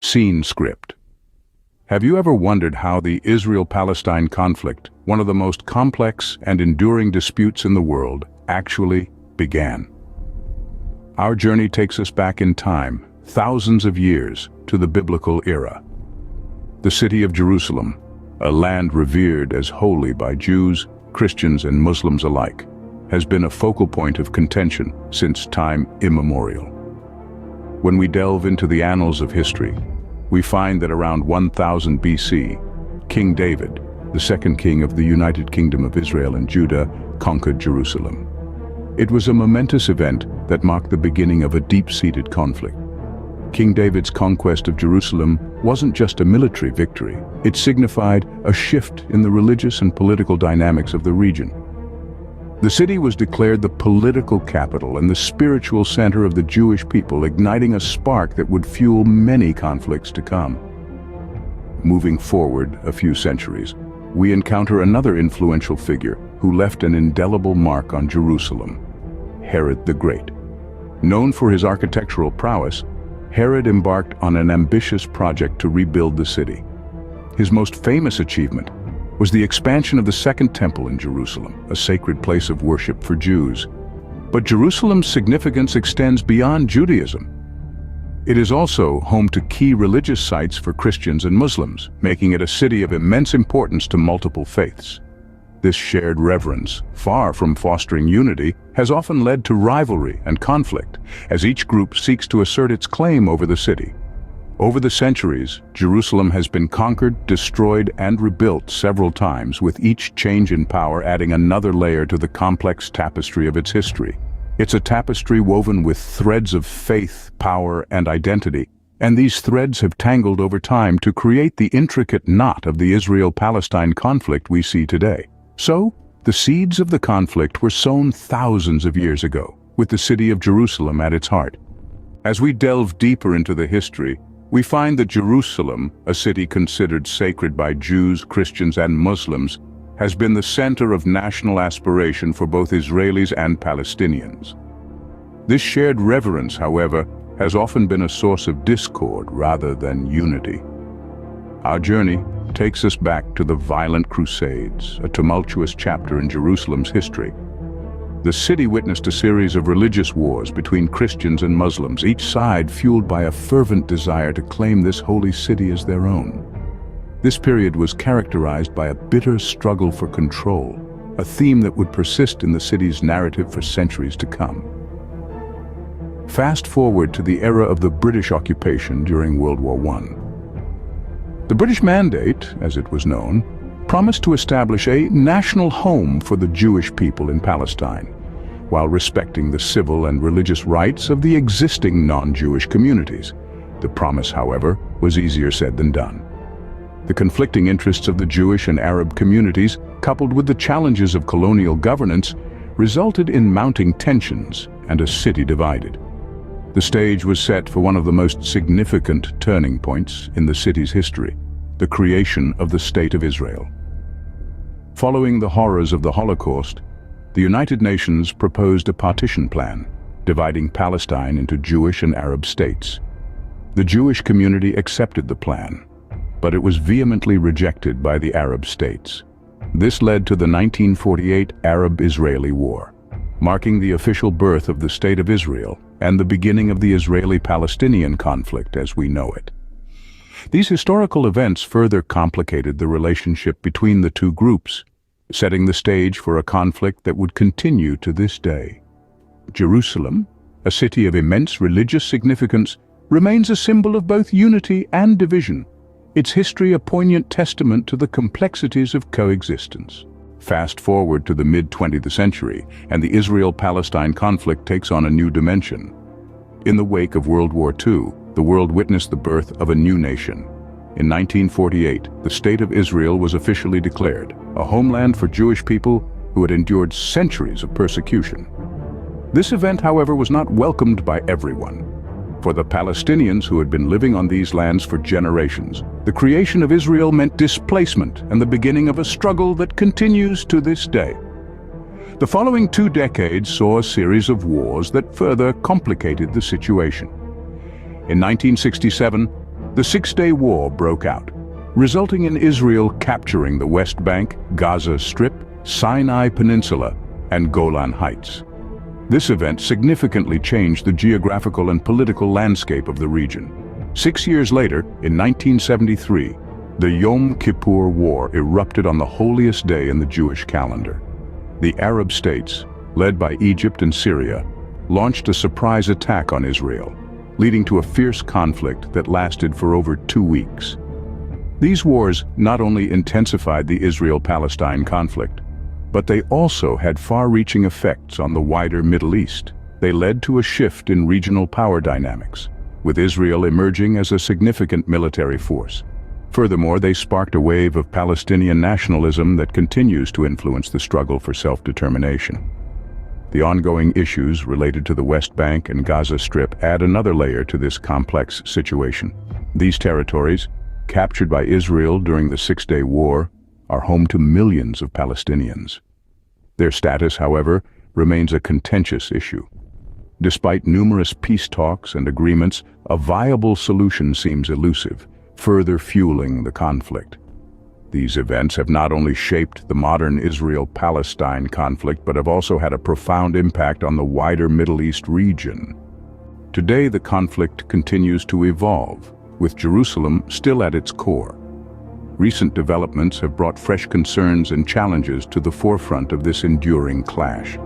Scene script. Have you ever wondered how the Israel-Palestine conflict, one of the most complex and enduring disputes in the world, actually began? Our journey takes us back in time, thousands of years, to the biblical era. The city of Jerusalem, a land revered as holy by Jews, Christians, and Muslims alike, has been a focal point of contention since time immemorial. When we delve into the annals of history, we find that around 1000 BC, King David, the second king of the United Kingdom of Israel and Judah, conquered Jerusalem. It was a momentous event that marked the beginning of a deep-seated conflict. King David's conquest of Jerusalem wasn't just a military victory, it signified a shift in the religious and political dynamics of the region. The city was declared the political capital and the spiritual center of the Jewish people, igniting a spark that would fuel many conflicts to come. Moving forward a few centuries, we encounter another influential figure who left an indelible mark on Jerusalem: Herod the Great. Known for his architectural prowess, Herod embarked on an ambitious project to rebuild the city. His most famous achievement was the expansion of the Second Temple in Jerusalem, a sacred place of worship for Jews. But Jerusalem's significance extends beyond Judaism. It is also home to key religious sites for Christians and Muslims, making it a city of immense importance to multiple faiths. This shared reverence, far from fostering unity, has often led to rivalry and conflict, as each group seeks to assert its claim over the city. Over the centuries, Jerusalem has been conquered, destroyed, and rebuilt several times, with each change in power adding another layer to the complex tapestry of its history. It's a tapestry woven with threads of faith, power, and identity, and these threads have tangled over time to create the intricate knot of the Israel-Palestine conflict we see today. So, the seeds of the conflict were sown thousands of years ago, with the city of Jerusalem at its heart. As we delve deeper into the history, we find that Jerusalem, a city considered sacred by Jews, Christians, and Muslims, has been the center of national aspiration for both Israelis and Palestinians. This shared reverence, however, has often been a source of discord rather than unity. Our journey takes us back to the violent Crusades, a tumultuous chapter in Jerusalem's history. The city witnessed a series of religious wars between Christians and Muslims, each side fueled by a fervent desire to claim this holy city as their own. This period was characterized by a bitter struggle for control, a theme that would persist in the city's narrative for centuries to come. Fast forward to the era of the British occupation during World War I. The British Mandate, as it was known, promised to establish a national home for the Jewish people in Palestine, while respecting the civil and religious rights of the existing non-Jewish communities. The promise, however, was easier said than done. The conflicting interests of the Jewish and Arab communities, coupled with the challenges of colonial governance, resulted in mounting tensions and a city divided. The stage was set for one of the most significant turning points in the city's history: the creation of the State of Israel. Following the horrors of the Holocaust, the United Nations proposed a partition plan, dividing Palestine into Jewish and Arab states. The Jewish community accepted the plan, but it was vehemently rejected by the Arab states. This led to the 1948 Arab-Israeli War, marking the official birth of the State of Israel and the beginning of the Israeli-Palestinian conflict as we know it. These historical events further complicated the relationship between the two groups, setting the stage for a conflict that would continue to this day. Jerusalem, a city of immense religious significance, remains a symbol of both unity and division, its history a poignant testament to the complexities of coexistence. Fast forward to the mid-20th century, and the Israel-Palestine conflict takes on a new dimension. In the wake of World War II, the world witnessed the birth of a new nation. In 1948, the State of Israel was officially declared, a homeland for Jewish people who had endured centuries of persecution. This event, however, was not welcomed by everyone. For the Palestinians who had been living on these lands for generations, the creation of Israel meant displacement and the beginning of a struggle that continues to this day. The following 2 decades saw a series of wars that further complicated the situation. In 1967, The Six-Day War broke out, resulting in Israel capturing the West Bank, Gaza Strip, Sinai Peninsula, and Golan Heights. This event significantly changed the geographical and political landscape of the region. 6 years later, in 1973, the Yom Kippur War erupted on the holiest day in the Jewish calendar. The Arab states, led by Egypt and Syria, launched a surprise attack on Israel, leading to a fierce conflict that lasted for over 2 weeks. These wars not only intensified the Israel-Palestine conflict, but they also had far-reaching effects on the wider Middle East. They led to a shift in regional power dynamics, with Israel emerging as a significant military force. Furthermore, they sparked a wave of Palestinian nationalism that continues to influence the struggle for self-determination. The ongoing issues related to the West Bank and Gaza Strip add another layer to this complex situation. These territories, captured by Israel during the Six-Day War, are home to millions of Palestinians. Their status, however, remains a contentious issue. Despite numerous peace talks and agreements, a viable solution seems elusive, further fueling the conflict. These events have not only shaped the modern Israel-Palestine conflict, but have also had a profound impact on the wider Middle East region. Today, the conflict continues to evolve, with Jerusalem still at its core. Recent developments have brought fresh concerns and challenges to the forefront of this enduring clash.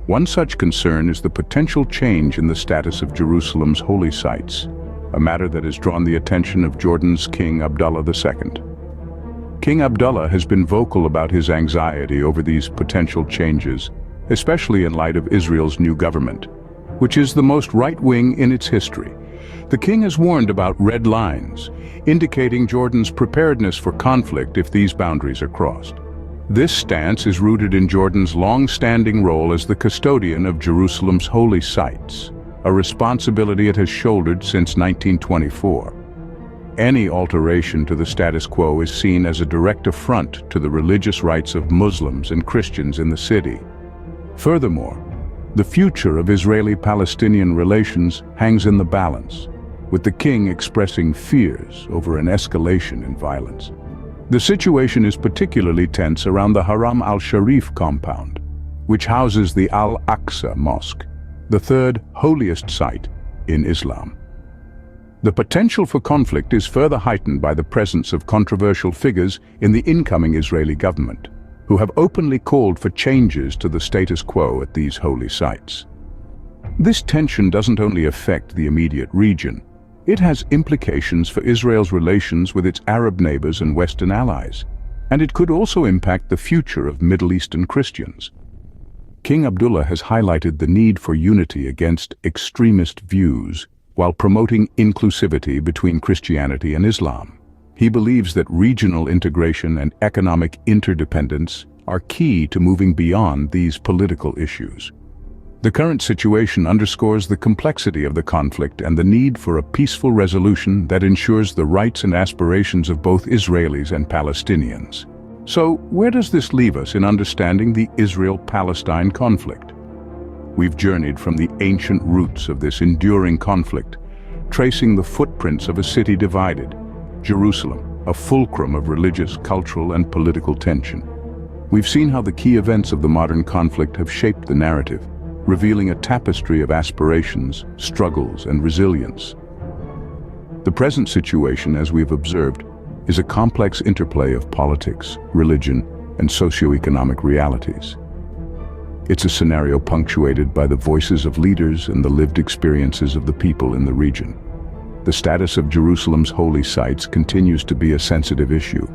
One such concern is the potential change in the status of Jerusalem's holy sites, a matter that has drawn the attention of Jordan's King Abdullah II. King Abdullah has been vocal about his anxiety over these potential changes, especially in light of Israel's new government, which is the most right-wing in its history. The king has warned about red lines, indicating Jordan's preparedness for conflict if these boundaries are crossed. This stance is rooted in Jordan's long-standing role as the custodian of Jerusalem's holy sites, a responsibility it has shouldered since 1924. Any alteration to the status quo is seen as a direct affront to the religious rights of Muslims and Christians in the city. Furthermore, the future of Israeli-Palestinian relations hangs in the balance, with the king expressing fears over an escalation in violence. The situation is particularly tense around the Haram al-Sharif compound, which houses the Al-Aqsa Mosque, the third holiest site in Islam. The potential for conflict is further heightened by the presence of controversial figures in the incoming Israeli government, who have openly called for changes to the status quo at these holy sites. This tension doesn't only affect the immediate region, it has implications for Israel's relations with its Arab neighbors and Western allies, and it could also impact the future of Middle Eastern Christians. King Abdullah has highlighted the need for unity against extremist views while promoting inclusivity between Christianity and Islam. He believes that regional integration and economic interdependence are key to moving beyond these political issues. The current situation underscores the complexity of the conflict and the need for a peaceful resolution that ensures the rights and aspirations of both Israelis and Palestinians. So, where does this leave us in understanding the Israel-Palestine conflict? We've journeyed from the ancient roots of this enduring conflict, tracing the footprints of a city divided, Jerusalem, a fulcrum of religious, cultural, and political tension. We've seen how the key events of the modern conflict have shaped the narrative, revealing a tapestry of aspirations, struggles, and resilience. The present situation, as we've observed, is a complex interplay of politics, religion, and socio-economic realities. It's a scenario punctuated by the voices of leaders and the lived experiences of the people in the region. The status of Jerusalem's holy sites continues to be a sensitive issue.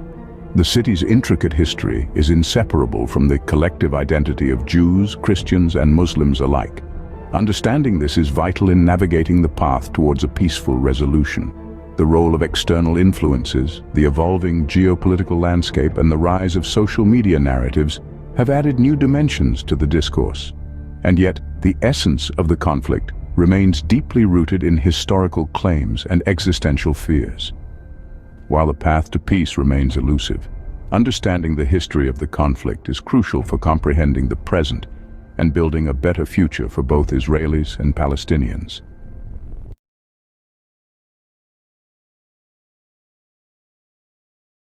The city's intricate history is inseparable from the collective identity of Jews, Christians, and Muslims alike. Understanding this is vital in navigating the path towards a peaceful resolution. The role of external influences, the evolving geopolitical landscape, and the rise of social media narratives have added new dimensions to the discourse. And yet, the essence of the conflict remains deeply rooted in historical claims and existential fears. While the path to peace remains elusive, understanding the history of the conflict is crucial for comprehending the present and building a better future for both Israelis and Palestinians.